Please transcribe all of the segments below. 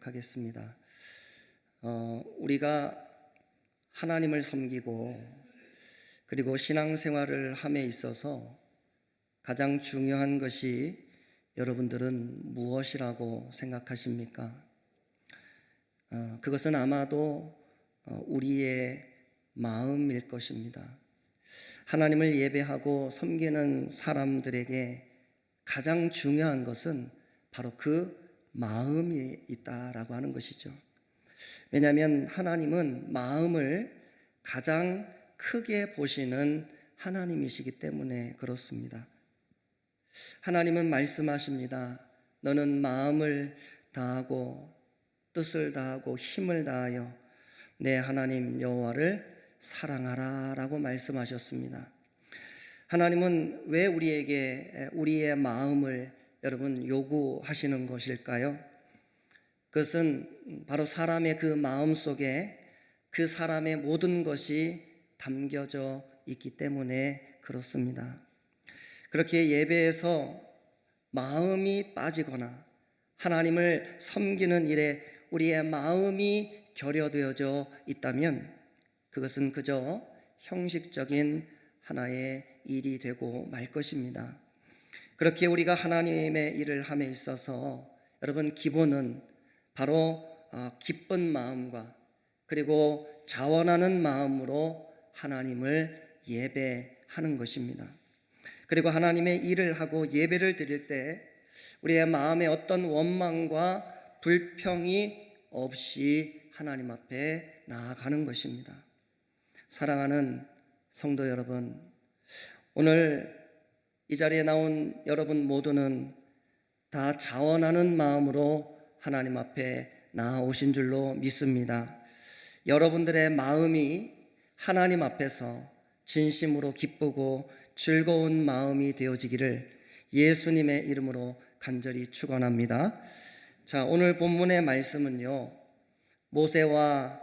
하겠습니다. 우리가 하나님을 섬기고 그리고 신앙생활을 함에 있어서 가장 중요한 것이 여러분들은 무엇이라고 생각하십니까? 그것은 아마도 우리의 마음일 것입니다. 하나님을 예배하고 섬기는 사람들에게 가장 중요한 것은 바로 그 마음이 있다라고 하는 것이죠. 왜냐하면 하나님은 마음을 가장 크게 보시는 하나님이시기 때문에 그렇습니다. 하나님은 말씀하십니다. 너는 마음을 다하고 뜻을 다하고 힘을 다하여 내 하나님 여호와를 사랑하라 라고 말씀하셨습니다. 하나님은 왜 우리에게 우리의 마음을 여러분 요구하시는 것일까요? 그것은 바로 사람의 그 마음 속에 그 사람의 모든 것이 담겨져 있기 때문에 그렇습니다. 그렇게 예배에서 마음이 빠지거나 하나님을 섬기는 일에 우리의 마음이 결여되어져 있다면 그것은 그저 형식적인 하나의 일이 되고 말 것입니다. 그렇게 우리가 하나님의 일을 함에 있어서 여러분 기본은 바로 기쁜 마음과 그리고 자원하는 마음으로 하나님을 예배하는 것입니다. 그리고 하나님의 일을 하고 예배를 드릴 때 우리의 마음에 어떤 원망과 불평이 없이 하나님 앞에 나아가는 것입니다. 사랑하는 성도 여러분, 오늘 이 자리에 나온 여러분 모두는 다 자원하는 마음으로 하나님 앞에 나아오신 줄로 믿습니다. 여러분들의 마음이 하나님 앞에서 진심으로 기쁘고 즐거운 마음이 되어지기를 예수님의 이름으로 간절히 축원합니다. 자, 오늘 본문의 말씀은요, 모세와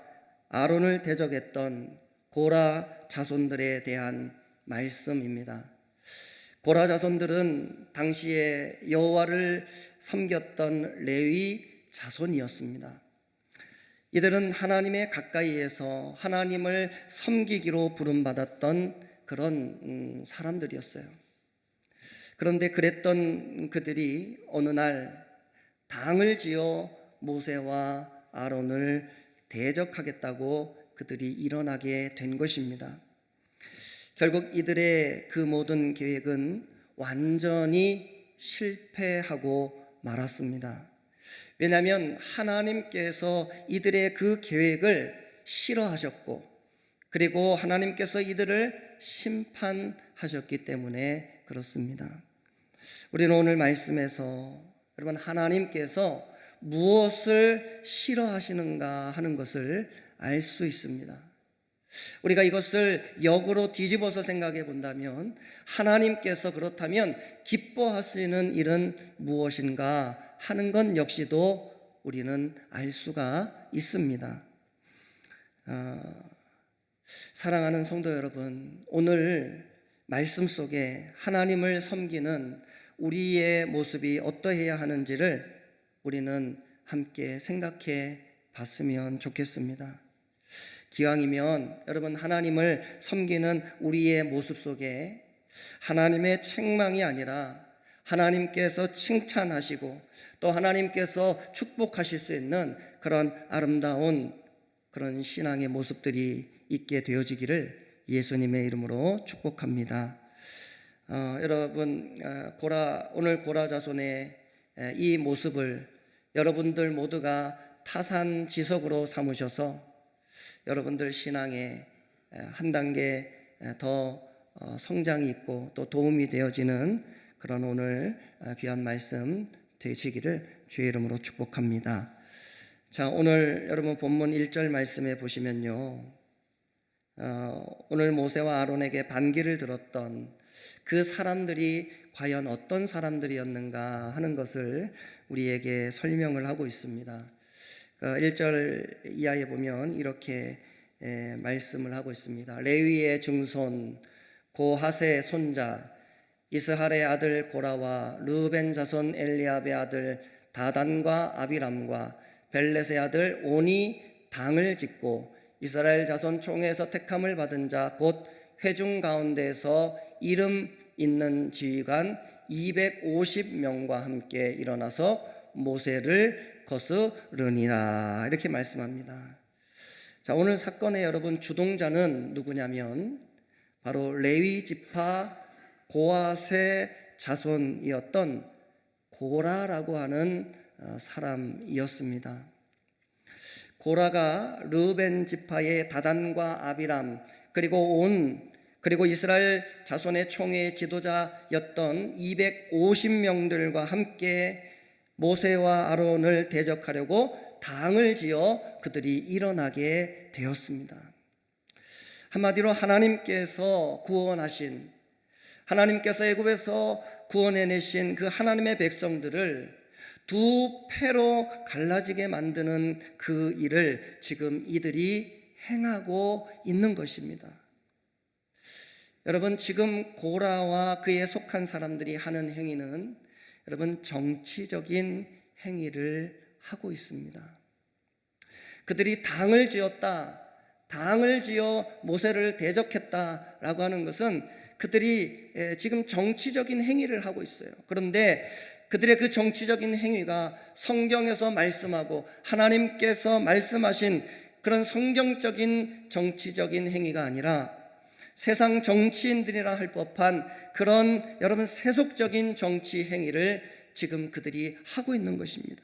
아론을 대적했던 고라 자손들에 대한 말씀입니다. 고라 자손들은 당시에 여호와를 섬겼던 레위 자손이었습니다. 이들은 하나님의 가까이에서 하나님을 섬기기로 부름받았던 그런 사람들이었어요. 그런데 그랬던 그들이 어느 날 당을 지어 모세와 아론을 대적하겠다고 그들이 일어나게 된 것입니다. 결국 이들의 그 모든 계획은 완전히 실패하고 말았습니다. 왜냐하면 하나님께서 이들의 그 계획을 싫어하셨고 그리고 하나님께서 이들을 심판하셨기 때문에 그렇습니다. 우리는 오늘 말씀에서 여러분 하나님께서 무엇을 싫어하시는가 하는 것을 알 수 있습니다. 우리가 이것을 역으로 뒤집어서 생각해 본다면 하나님께서 그렇다면 기뻐하시는 일은 무엇인가 하는 건 역시도 우리는 알 수가 있습니다. 사랑하는 성도 여러분, 오늘 말씀 속에 하나님을 섬기는 우리의 모습이 어떠해야 하는지를 우리는 함께 생각해 봤으면 좋겠습니다. 기왕이면 여러분 하나님을 섬기는 우리의 모습 속에 하나님의 책망이 아니라 하나님께서 칭찬하시고 또 하나님께서 축복하실 수 있는 그런 아름다운 그런 신앙의 모습들이 있게 되어지기를 예수님의 이름으로 축복합니다. 여러분 오늘 고라 자손의 이 모습을 여러분들 모두가 타산지석으로 삼으셔서 여러분들 신앙에 한 단계 더 성장이 있고 또 도움이 되어지는 그런 오늘 귀한 말씀 되시기를 주의 이름으로 축복합니다. 자, 오늘 여러분 본문 1절 말씀에 보시면요, 오늘 모세와 아론에게 반기를 들었던 그 사람들이 과연 어떤 사람들이었는가 하는 것을 우리에게 설명을 하고 있습니다. 1절 이하에 보면 이렇게 말씀을 하고 있습니다. 레위의 증손 고핫의 손자 이스할의 아들 고라와 르벤 자손 엘리압의 아들 다단과 아비람과 벨렛의 아들 온이 당을 짓고 이스라엘 자손 총회에서 택함을 받은 자 곧 회중 가운데에서 이름 있는 지휘관 250명과 함께 일어나서 모세를 거스르니라 이렇게 말씀합니다. 자, 오늘 사건의 여러분 주동자는 누구냐면 바로 레위 지파 고핫의 자손이었던 고라라고 하는 사람이었습니다. 고라가 르벤 지파의 다단과 아비람 그리고 이스라엘 자손의 총회의 지도자였던 250명들과 함께 모세와 아론을 대적하려고 당을 지어 그들이 일어나게 되었습니다. 한마디로 하나님께서 애굽에서 구원해내신 그 하나님의 백성들을 두 패로 갈라지게 만드는 그 일을 지금 이들이 행하고 있는 것입니다. 여러분, 지금 고라와 그에 속한 사람들이 하는 행위는 여러분 정치적인 행위를 하고 있습니다. 그들이 당을 지어 모세를 대적했다라고 하는 것은 그들이 지금 정치적인 행위를 하고 있어요. 그런데 그들의 그 정치적인 행위가 성경에서 말씀하고 하나님께서 말씀하신 그런 성경적인 정치적인 행위가 아니라 세상 정치인들이라 할 법한 그런 여러분 세속적인 정치 행위를 지금 그들이 하고 있는 것입니다.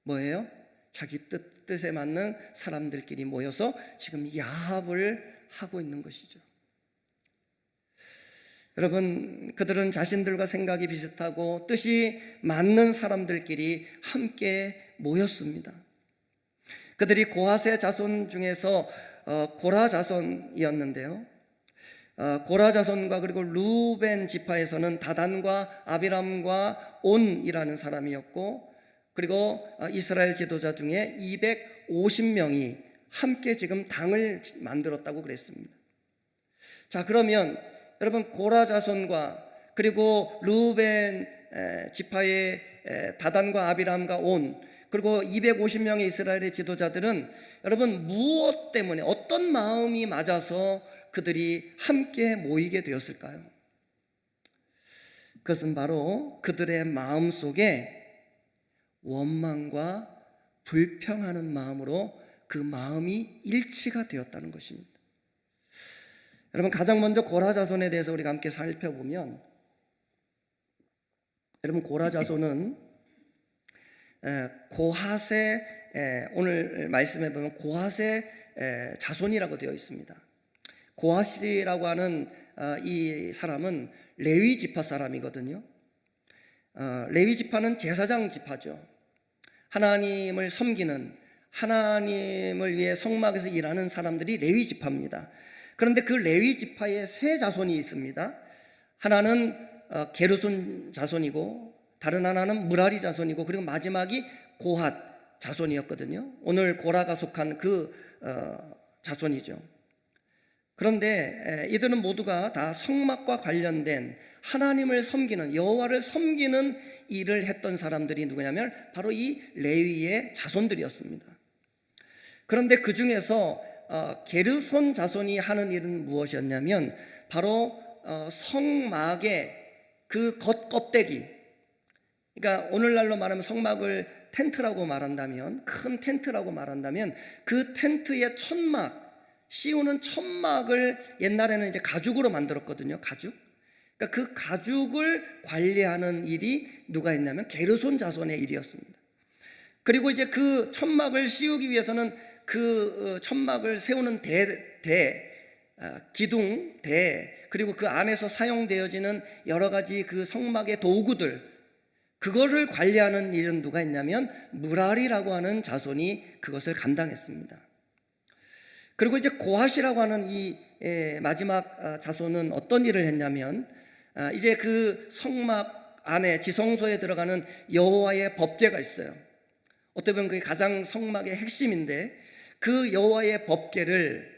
뭐예요? 자기 뜻에 맞는 사람들끼리 모여서 지금 야합을 하고 있는 것이죠. 여러분, 그들은 자신들과 생각이 비슷하고 뜻이 맞는 사람들끼리 함께 모였습니다. 그들이 고핫의 자손 중에서 고라 자손이었는데요. 고라 자손과 그리고 루벤 지파에서는 다단과 아비람과 온이라는 사람이었고, 그리고 이스라엘 지도자 중에 250명이 함께 지금 당을 만들었다고 그랬습니다. 자, 그러면 여러분 고라 자손과 그리고 루벤 지파의 다단과 아비람과 온 그리고 250명의 이스라엘의 지도자들은 여러분 무엇 때문에 어떤 마음이 맞아서 그들이 함께 모이게 되었을까요? 그것은 바로 그들의 마음 속에 원망과 불평하는 마음으로 그 마음이 일치가 되었다는 것입니다. 여러분, 가장 먼저 고라 자손에 대해서 우리가 함께 살펴보면, 여러분 고라 자손은 고핫의 오늘 말씀해 보면 고핫의 자손이라고 되어 있습니다. 고핫이라고 하는 이 사람은 레위 지파 사람이거든요. 레위 지파는 제사장 지파죠. 하나님을 섬기는, 하나님을 위해 성막에서 일하는 사람들이 레위 지파입니다. 그런데 그 레위 지파에 세 자손이 있습니다. 하나는 게르손 자손이고, 다른 하나는 무라리 자손이고, 그리고 마지막이 고핫 자손이었거든요. 오늘 고라가 속한 그 자손이죠. 그런데 이들은 모두가 다 성막과 관련된 하나님을 섬기는, 여호와를 섬기는 일을 했던 사람들이 누구냐면 바로 이 레위의 자손들이었습니다. 그런데 그 중에서 게르손 자손이 하는 일은 무엇이었냐면 바로 성막의 그 겉껍데기, 그러니까 오늘날로 말하면 성막을 텐트라고 말한다면, 큰 텐트라고 말한다면 그 텐트의 천막, 씌우는 천막을 옛날에는 이제 가죽으로 만들었거든요. 가죽. 그러니까 그 가죽을 관리하는 일이 누가 했냐면 게르손 자손의 일이었습니다. 그리고 이제 그 천막을 씌우기 위해서는 그 천막을 세우는 기둥, 그리고 그 안에서 사용되어지는 여러 가지 그 성막의 도구들, 그거를 관리하는 일은 누가 했냐면 무라리라고 하는 자손이 그것을 감당했습니다. 그리고 이제 고핫이라고 하는 이 마지막 자손은 어떤 일을 했냐면 이제 그 성막 안에 지성소에 들어가는 여호와의 법궤가 있어요. 어떻게 보면 그게 가장 성막의 핵심인데, 그 여호와의 법궤를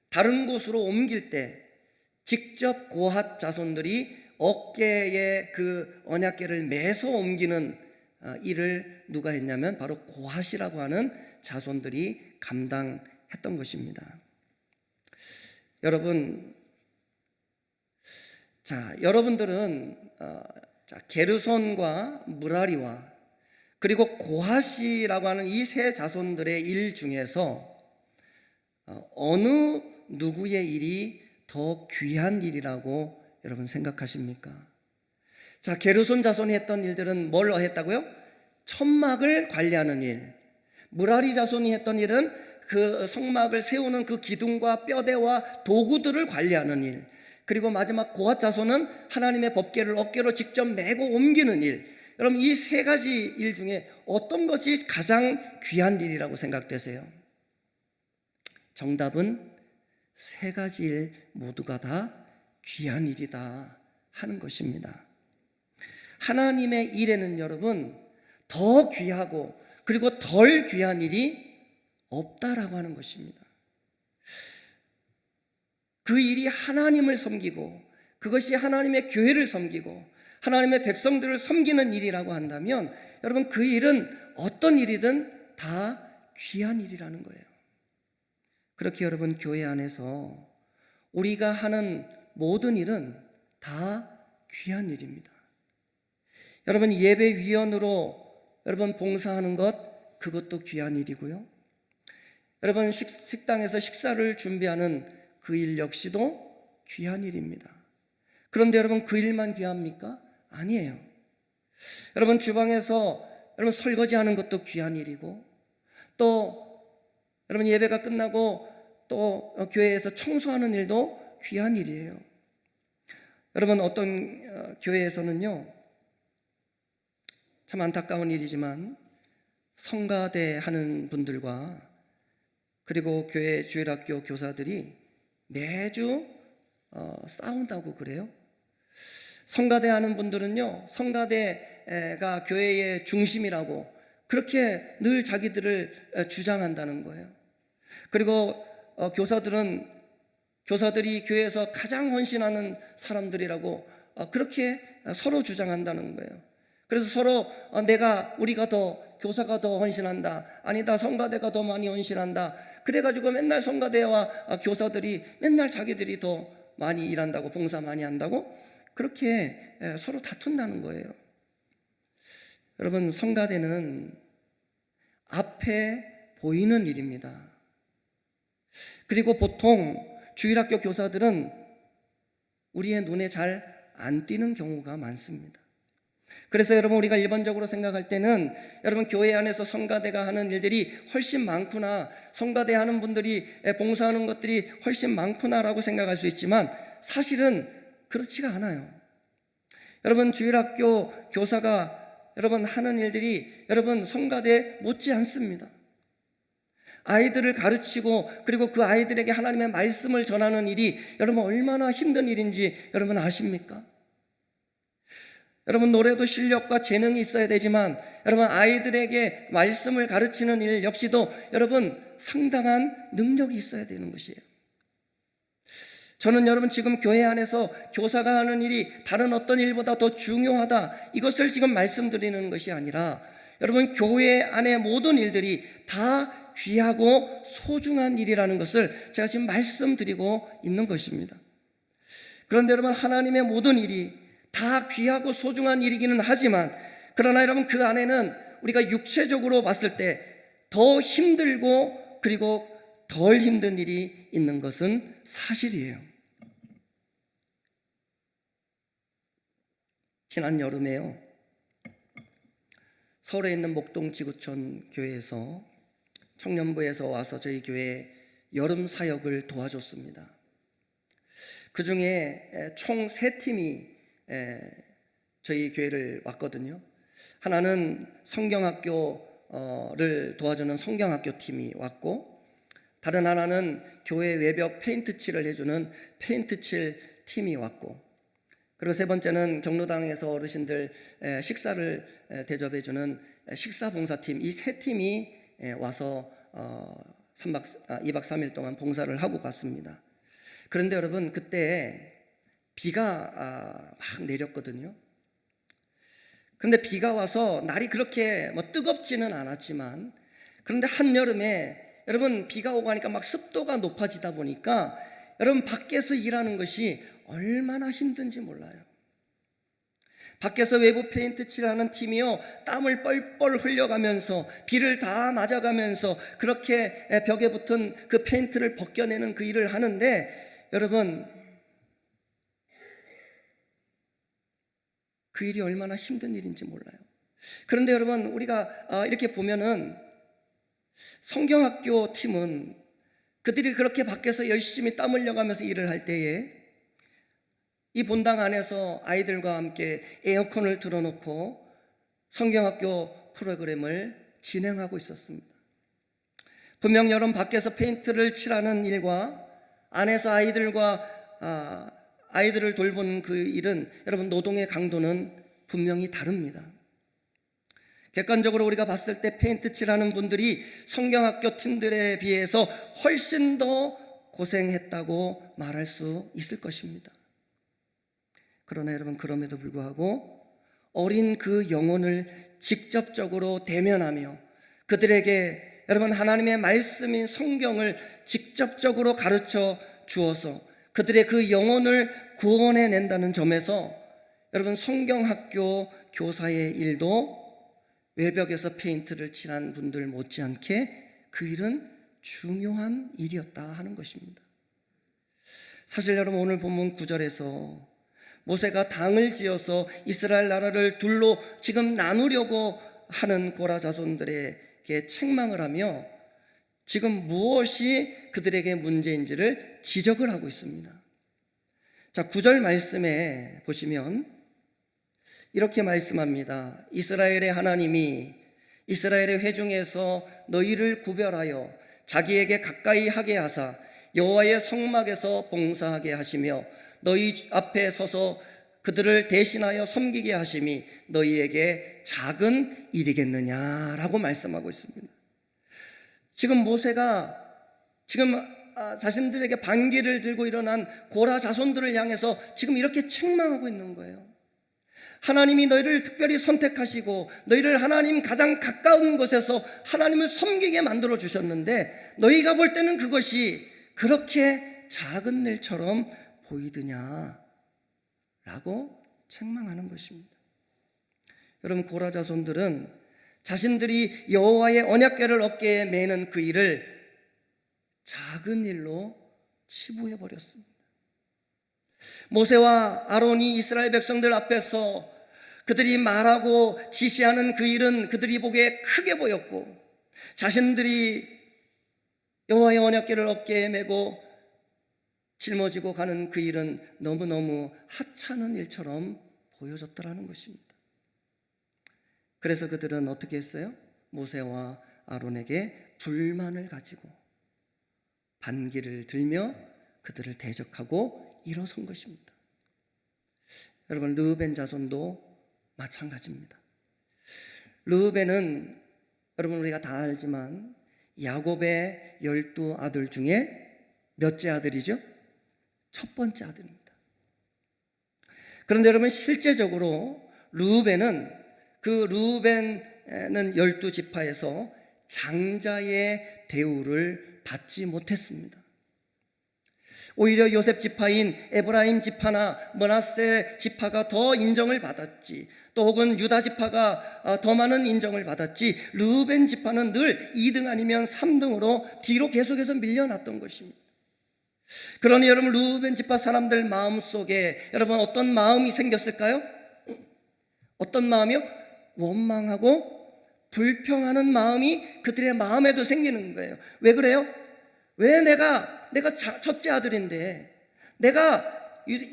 다른 곳으로 옮길 때 직접 고핫 자손들이 어깨에 그 언약궤를 매서 옮기는 일을 누가 했냐면 바로 고핫이라고 하는 자손들이 감당했던 것입니다. 여러분, 여러분들은 게르손과 무라리와 그리고 고핫이라고 하는 이 세 자손들의 일 중에서 어느 누구의 일이 더 귀한 일이라고 여러분 생각하십니까? 게르손 자손이 했던 일들은 뭘 했다고요? 천막을 관리하는 일. 무라리 자손이 했던 일은 그 성막을 세우는 그 기둥과 뼈대와 도구들을 관리하는 일. 그리고 마지막 고핫 자손은 하나님의 법궤를 어깨로 직접 메고 옮기는 일. 여러분, 이 세 가지 일 중에 어떤 것이 가장 귀한 일이라고 생각되세요? 정답은 세 가지 일 모두가 다 귀한 일이다 하는 것입니다. 하나님의 일에는 여러분 더 귀하고 그리고 덜 귀한 일이 없다라고 하는 것입니다. 그 일이 하나님을 섬기고 그것이 하나님의 교회를 섬기고 하나님의 백성들을 섬기는 일이라고 한다면 여러분 그 일은 어떤 일이든 다 귀한 일이라는 거예요. 그렇게 여러분 교회 안에서 우리가 하는 모든 일은 다 귀한 일입니다. 여러분 예배위원으로 여러분 봉사하는 것 그것도 귀한 일이고요. 여러분 식당에서 식사를 준비하는 그 일 역시도 귀한 일입니다. 그런데 여러분 그 일만 귀합니까? 아니에요. 여러분 주방에서 여러분 설거지하는 것도 귀한 일이고 또 여러분 예배가 끝나고 또 교회에서 청소하는 일도 귀한 일이에요. 여러분 어떤 교회에서는요 참 안타까운 일이지만 성가대 하는 분들과 그리고 교회 주일학교 교사들이 매주 싸운다고 그래요. 성가대 하는 분들은요 성가대가 교회의 중심이라고 그렇게 늘 자기들을 주장한다는 거예요. 그리고 교사들이 교회에서 가장 헌신하는 사람들이라고 그렇게 서로 주장한다는 거예요. 그래서 서로 우리가 더 교사가 더 헌신한다, 아니다 성가대가 더 많이 헌신한다, 그래가지고 맨날 성가대와 교사들이 맨날 자기들이 더 많이 일한다고 봉사 많이 한다고 그렇게 서로 다툰다는 거예요. 여러분 성가대는 앞에 보이는 일입니다. 그리고 보통 주일학교 교사들은 우리의 눈에 잘 안 띄는 경우가 많습니다. 그래서 여러분 우리가 일반적으로 생각할 때는 여러분 교회 안에서 성가대가 하는 일들이 훨씬 많구나, 성가대 하는 분들이 봉사하는 것들이 훨씬 많구나라고 생각할 수 있지만 사실은 그렇지가 않아요. 여러분 주일학교 교사가 여러분 하는 일들이 여러분 성가대 못지 않습니다. 아이들을 가르치고 그리고 그 아이들에게 하나님의 말씀을 전하는 일이 여러분 얼마나 힘든 일인지 여러분 아십니까? 여러분 노래도 실력과 재능이 있어야 되지만 여러분 아이들에게 말씀을 가르치는 일 역시도 여러분 상당한 능력이 있어야 되는 것이에요. 저는 여러분 지금 교회 안에서 교사가 하는 일이 다른 어떤 일보다 더 중요하다 이것을 지금 말씀드리는 것이 아니라 여러분 교회 안의 모든 일들이 다 귀하고 소중한 일이라는 것을 제가 지금 말씀드리고 있는 것입니다. 그런데 여러분 하나님의 모든 일이 다 귀하고 소중한 일이기는 하지만 그러나 여러분 그 안에는 우리가 육체적으로 봤을 때 더 힘들고 그리고 덜 힘든 일이 있는 것은 사실이에요. 지난 여름에요 서울에 있는 목동 지구촌 교회에서 청년부에서 와서 저희 교회 여름 사역을 도와줬습니다. 그 중에 총 3팀이 저희 교회를 왔거든요. 하나는 성경학교를 도와주는 성경학교 팀이 왔고 다른 하나는 교회 외벽 페인트 칠을 해주는 페인트 칠 팀이 왔고 그리고 세 번째는 경로당에서 어르신들 식사를 대접해주는 식사봉사팀, 이 3팀이 와서 2박 3일 동안 봉사를 하고 갔습니다. 그런데 여러분 그때 비가 막 내렸거든요. 그런데 비가 와서 날이 그렇게 뭐 뜨겁지는 않았지만, 그런데 한여름에 여러분 비가 오고 하니까 막 습도가 높아지다 보니까 여러분 밖에서 일하는 것이 얼마나 힘든지 몰라요. 밖에서 외부 페인트 칠하는 팀이요, 땀을 뻘뻘 흘려가면서 비를 다 맞아가면서 그렇게 벽에 붙은 그 페인트를 벗겨내는 그 일을 하는데, 여러분 그 일이 얼마나 힘든 일인지 몰라요. 그런데 여러분 우리가 이렇게 보면은 성경학교 팀은 그들이 그렇게 밖에서 열심히 땀 흘려가면서 일을 할 때에 이 본당 안에서 아이들과 함께 에어컨을 틀어놓고 성경학교 프로그램을 진행하고 있었습니다. 분명 여러분 밖에서 페인트를 칠하는 일과 안에서 아이들을 돌보는 그 일은 여러분 노동의 강도는 분명히 다릅니다. 객관적으로 우리가 봤을 때 페인트 칠하는 분들이 성경학교 팀들에 비해서 훨씬 더 고생했다고 말할 수 있을 것입니다. 그러나 여러분 그럼에도 불구하고 어린 그 영혼을 직접적으로 대면하며 그들에게 여러분 하나님의 말씀인 성경을 직접적으로 가르쳐 주어서 그들의 그 영혼을 구원해 낸다는 점에서 여러분 성경학교 교사의 일도 외벽에서 페인트를 칠한 분들 못지않게 그 일은 중요한 일이었다 하는 것입니다. 사실 여러분 오늘 본문 9절에서 모세가 당을 지어서 이스라엘 나라를 둘로 지금 나누려고 하는 고라 자손들에게 책망을 하며 지금 무엇이 그들에게 문제인지를 지적을 하고 있습니다. 자, 9절 말씀에 보시면 이렇게 말씀합니다. 이스라엘의 하나님이 이스라엘의 회중에서 너희를 구별하여 자기에게 가까이 하게 하사 여호와의 성막에서 봉사하게 하시며 너희 앞에 서서 그들을 대신하여 섬기게 하심이 너희에게 작은 일이겠느냐라고 말씀하고 있습니다. 지금 모세가 자신들에게 반기를 들고 일어난 고라 자손들을 향해서 지금 이렇게 책망하고 있는 거예요. 하나님이 너희를 특별히 선택하시고 너희를 하나님 가장 가까운 곳에서 하나님을 섬기게 만들어 주셨는데 너희가 볼 때는 그것이 그렇게 작은 일처럼 보이드냐 라고 책망하는 것입니다. 여러분 고라 자손들은 자신들이 여호와의 언약궤를 어깨에 매는 그 일을 작은 일로 치부해 버렸습니다. 모세와 아론이 이스라엘 백성들 앞에서 그들이 말하고 지시하는 그 일은 그들이 보기에 크게 보였고 자신들이 여호와의 언약궤를 어깨에 메고 짊어지고 가는 그 일은 너무너무 하찮은 일처럼 보여졌더라는 것입니다. 그래서 그들은 어떻게 했어요? 모세와 아론에게 불만을 가지고 반기를 들며 그들을 대적하고 일어선 것입니다. 여러분 르우벤 자손도 마찬가지입니다. 르우벤은 여러분 우리가 다 알지만 야곱의 12 아들 중에 몇째 아들이죠? 첫 번째 아들입니다. 그런데 여러분 실제적으로 르우벤은 12지파에서 장자의 대우를 받지 못했습니다. 오히려 요셉 지파인 에브라임 지파나 므낫세 지파가 더 인정을 받았지, 또 혹은 유다 지파가 더 많은 인정을 받았지, 르우벤 지파는 늘 2등 아니면 3등으로 뒤로 계속해서 밀려났던 것입니다. 그러니 여러분 르우벤 지파 사람들 마음속에 여러분 어떤 마음이 생겼을까요? 어떤 마음이요? 원망하고 불평하는 마음이 그들의 마음에도 생기는 거예요. 왜 그래요? 왜 내가 첫째 아들인데, 내가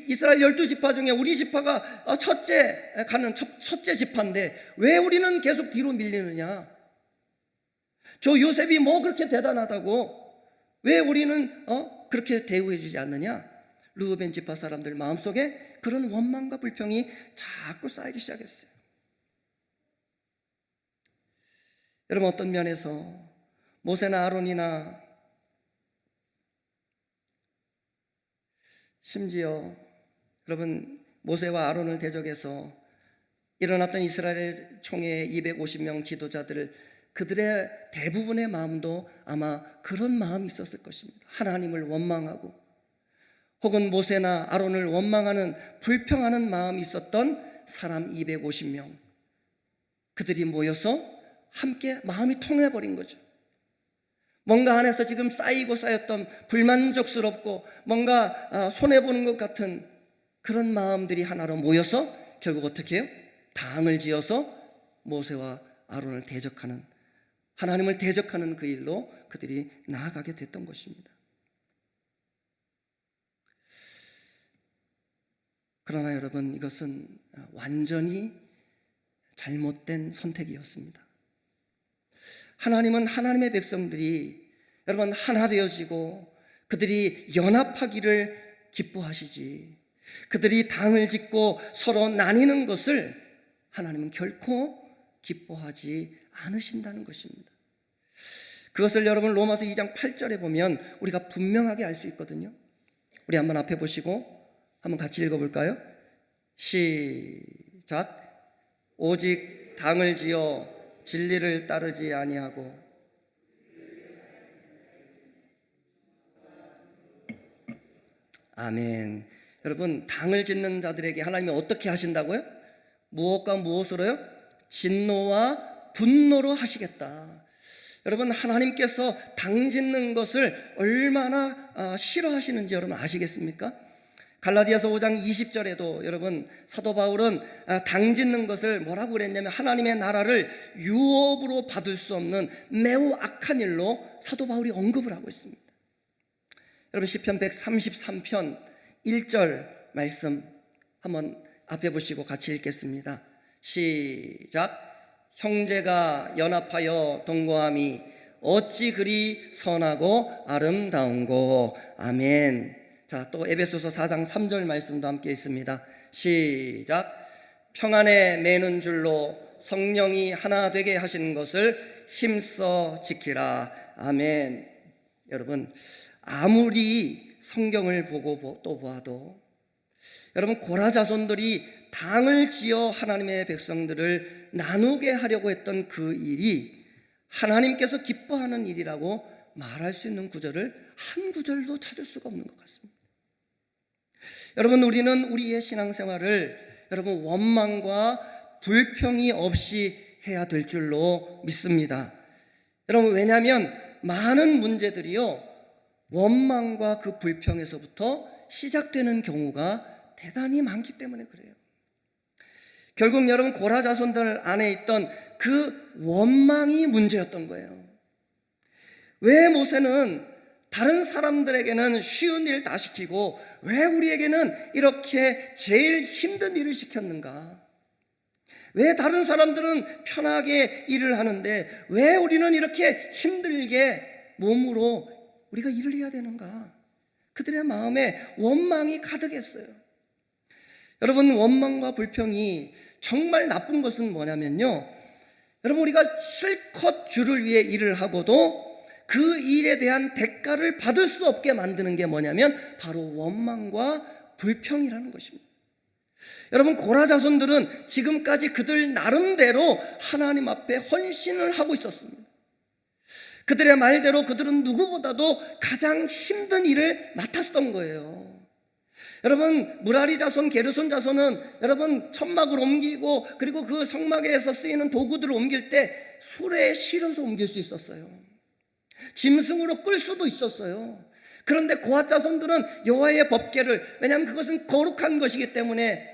이스라엘 12지파 중에 우리 지파가 첫째 지파인데 왜 우리는 계속 뒤로 밀리느냐? 저 요셉이 뭐 그렇게 대단하다고 왜 우리는 그렇게 대우해 주지 않느냐? 르우벤 지파 사람들 마음속에 그런 원망과 불평이 자꾸 쌓이기 시작했어요. 여러분 어떤 면에서 모세나 아론이나 심지어 여러분 모세와 아론을 대적해서 일어났던 이스라엘 총회 250명 지도자들, 그들의 대부분의 마음도 아마 그런 마음이 있었을 것입니다. 하나님을 원망하고 혹은 모세나 아론을 원망하는, 불평하는 마음이 있었던 사람 250명, 그들이 모여서 함께 마음이 통해버린 거죠. 뭔가 안에서 지금 쌓이고 쌓였던 불만족스럽고 뭔가 손해보는 것 같은 그런 마음들이 하나로 모여서 결국 어떻게 해요? 당을 지어서 모세와 아론을 대적하는, 하나님을 대적하는 그 일로 그들이 나아가게 됐던 것입니다. 그러나 여러분, 이것은 완전히 잘못된 선택이었습니다. 하나님은 하나님의 백성들이 여러분 하나 되어지고 그들이 연합하기를 기뻐하시지, 그들이 당을 짓고 서로 나뉘는 것을 하나님은 결코 기뻐하지 않으신다는 것입니다. 그것을 여러분 로마서 2장 8절에 보면 우리가 분명하게 알 수 있거든요. 우리 한번 앞에 보시고 한번 같이 읽어볼까요? 시작. 오직 당을 지어 진리를 따르지 아니하고 아멘. 여러분, 당을 짓는 자들에게 하나님이 어떻게 하신다고요? 무엇과 무엇으로요? 진노와 분노로 하시겠다. 여러분, 하나님께서 당 짓는 것을 얼마나 싫어하시는지 여러분 아시겠습니까? 갈라디아서 5장 20절에도 여러분 사도 바울은 당 짓는 것을 뭐라고 그랬냐면 하나님의 나라를 유업으로 받을 수 없는 매우 악한 일로 사도 바울이 언급을 하고 있습니다. 여러분 시편 133편 1절 말씀 한번 앞에 보시고 같이 읽겠습니다. 시작. 형제가 연합하여 동거함이 어찌 그리 선하고 아름다운고. 아멘. 자, 또 에베소서 4장 3절 말씀도 함께 있습니다. 시작. 평안에 매는 줄로 성령이 하나 되게 하시는 것을 힘써 지키라. 아멘. 여러분, 아무리 성경을 보고 또 보아도 여러분 고라 자손들이 당을 지어 하나님의 백성들을 나누게 하려고 했던 그 일이 하나님께서 기뻐하는 일이라고 말할 수 있는 구절을 한 구절도 찾을 수가 없는 것 같습니다. 여러분, 우리는 우리의 신앙생활을 여러분 원망과 불평이 없이 해야 될 줄로 믿습니다. 여러분, 왜냐하면 많은 문제들이요 원망과 그 불평에서부터 시작되는 경우가 대단히 많기 때문에 그래요. 결국 여러분 고라 자손들 안에 있던 그 원망이 문제였던 거예요. 왜 모세는 다른 사람들에게는 쉬운 일 다 시키고 왜 우리에게는 이렇게 제일 힘든 일을 시켰는가? 왜 다른 사람들은 편하게 일을 하는데 왜 우리는 이렇게 힘들게 몸으로 우리가 일을 해야 되는가? 그들의 마음에 원망이 가득했어요. 여러분, 원망과 불평이 정말 나쁜 것은 뭐냐면요, 여러분 우리가 실컷 주를 위해 일을 하고도 그 일에 대한 대가를 받을 수 없게 만드는 게 뭐냐면 바로 원망과 불평이라는 것입니다. 여러분 고라 자손들은 지금까지 그들 나름대로 하나님 앞에 헌신을 하고 있었습니다. 그들의 말대로 그들은 누구보다도 가장 힘든 일을 맡았던 거예요. 여러분 무라리 자손, 게르손 자손은 여러분 천막을 옮기고 그리고 그 성막에서 쓰이는 도구들을 옮길 때 수레에 실어서 옮길 수 있었어요. 짐승으로 끌 수도 있었어요. 그런데 고핫 자손들은 여호와의 법궤를, 왜냐하면 그것은 거룩한 것이기 때문에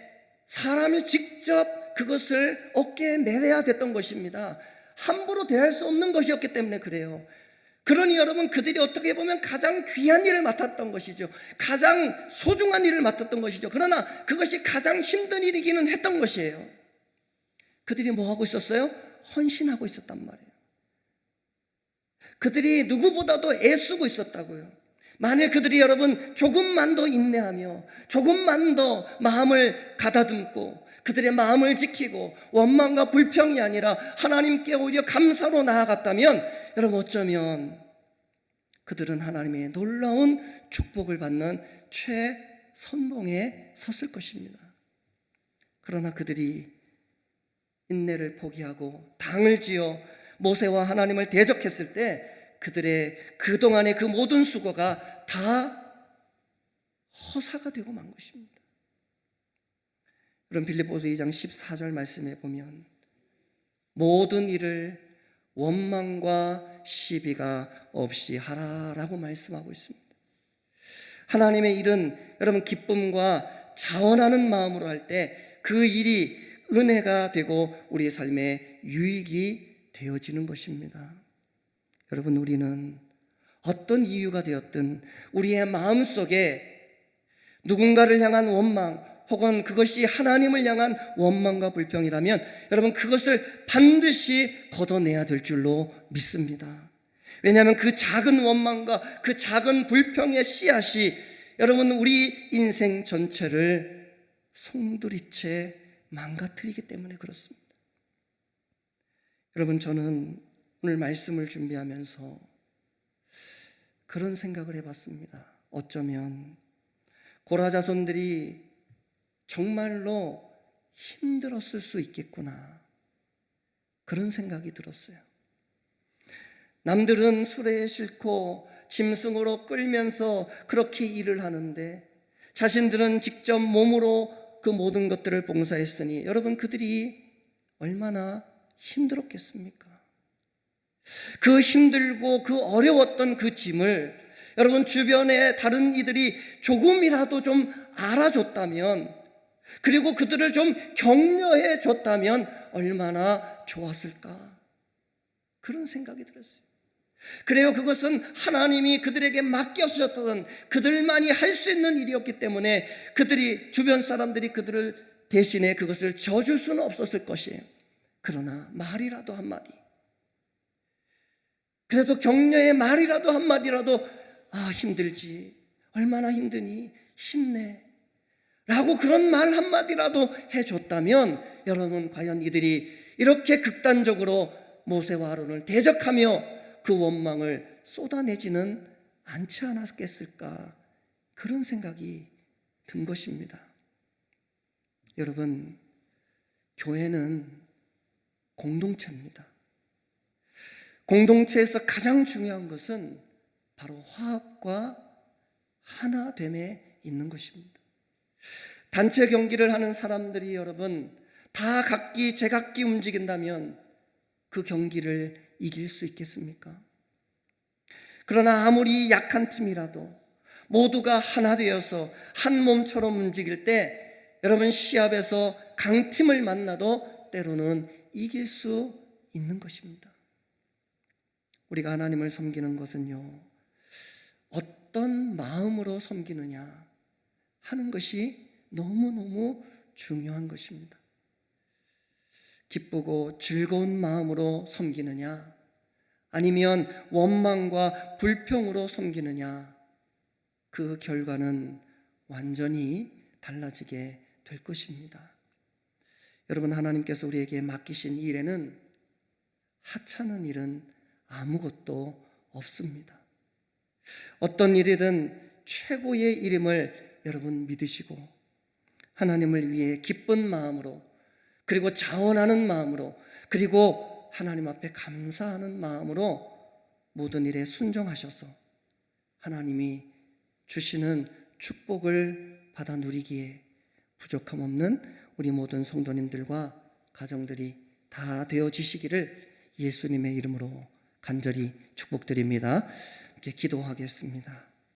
사람이 직접 그것을 어깨에 매려야 됐던 것입니다. 함부로 대할 수 없는 것이었기 때문에 그래요. 그러니 여러분 그들이 어떻게 보면 가장 귀한 일을 맡았던 것이죠. 가장 소중한 일을 맡았던 것이죠. 그러나 그것이 가장 힘든 일이기는 했던 것이에요. 그들이 뭐 하고 있었어요? 헌신하고 있었단 말이에요. 그들이 누구보다도 애쓰고 있었다고요. 만일 그들이 여러분 조금만 더 인내하며 조금만 더 마음을 가다듬고 그들의 마음을 지키고 원망과 불평이 아니라 하나님께 오히려 감사로 나아갔다면 여러분 어쩌면 그들은 하나님의 놀라운 축복을 받는 최선봉에 섰을 것입니다. 그러나 그들이 인내를 포기하고 당을 지어 모세와 하나님을 대적했을 때 그들의 그동안의 그 모든 수고가 다 허사가 되고 만 것입니다. 그럼 빌립보서 2장 14절 말씀에 보면 모든 일을 원망과 시비가 없이 하라라고 말씀하고 있습니다. 하나님의 일은 여러분 기쁨과 자원하는 마음으로 할 때 그 일이 은혜가 되고 우리의 삶에 유익이 되어지는 것입니다. 여러분, 우리는 어떤 이유가 되었든 우리의 마음속에 누군가를 향한 원망 혹은 그것이 하나님을 향한 원망과 불평이라면 여러분 그것을 반드시 걷어내야 될 줄로 믿습니다. 왜냐하면 그 작은 원망과 그 작은 불평의 씨앗이 여러분 우리 인생 전체를 송두리째 망가뜨리기 때문에 그렇습니다. 여러분, 저는 오늘 말씀을 준비하면서 그런 생각을 해봤습니다. 어쩌면 고라 자손들이 정말로 힘들었을 수 있겠구나, 그런 생각이 들었어요. 남들은 수레에 싣고 짐승으로 끌면서 그렇게 일을 하는데 자신들은 직접 몸으로 그 모든 것들을 봉사했으니 여러분 그들이 얼마나 힘들었겠습니까? 그 힘들고 그 어려웠던 그 짐을 여러분 주변의 다른 이들이 조금이라도 좀 알아줬다면, 그리고 그들을 좀 격려해 줬다면 얼마나 좋았을까, 그런 생각이 들었어요. 그래요, 그것은 하나님이 그들에게 맡겨주셨던 그들만이 할 수 있는 일이었기 때문에 그들이, 주변 사람들이 그들을 대신에 그것을 져줄 수는 없었을 것이에요. 그러나 말이라도 한마디, 그래도 격려의 말이라도 한마디라도, 아 힘들지, 얼마나 힘드니, 힘내 라고 그런 말 한마디라도 해줬다면 여러분 과연 이들이 이렇게 극단적으로 모세와 아론을 대적하며 그 원망을 쏟아내지는 않지 않았겠을까, 그런 생각이 든 것입니다. 여러분, 교회는 공동체입니다. 공동체에서 가장 중요한 것은 바로 화합과 하나됨에 있는 것입니다. 단체 경기를 하는 사람들이 여러분 다 각기 제각기 움직인다면 그 경기를 이길 수 있겠습니까? 그러나 아무리 약한 팀이라도 모두가 하나 되어서 한 몸처럼 움직일 때 여러분 시합에서 강팀을 만나도 때로는 이길 수 있는 것입니다. 우리가 하나님을 섬기는 것은요, 어떤 마음으로 섬기느냐 하는 것이 너무너무 중요한 것입니다. 기쁘고 즐거운 마음으로 섬기느냐, 아니면 원망과 불평으로 섬기느냐, 그 결과는 완전히 달라지게 될 것입니다. 여러분, 하나님께서 우리에게 맡기신 일에는 하찮은 일은 아무것도 없습니다. 어떤 일이든 최고의 일임을 여러분 믿으시고 하나님을 위해 기쁜 마음으로, 그리고 자원하는 마음으로, 그리고 하나님 앞에 감사하는 마음으로 모든 일에 순종하셔서 하나님이 주시는 축복을 받아 누리기에 부족함 없는 우리 모든 성도님들과 가정들이 다 되어지시기를 예수님의 이름으로 간절히 축복드립니다. 이렇게 기도하겠습니다.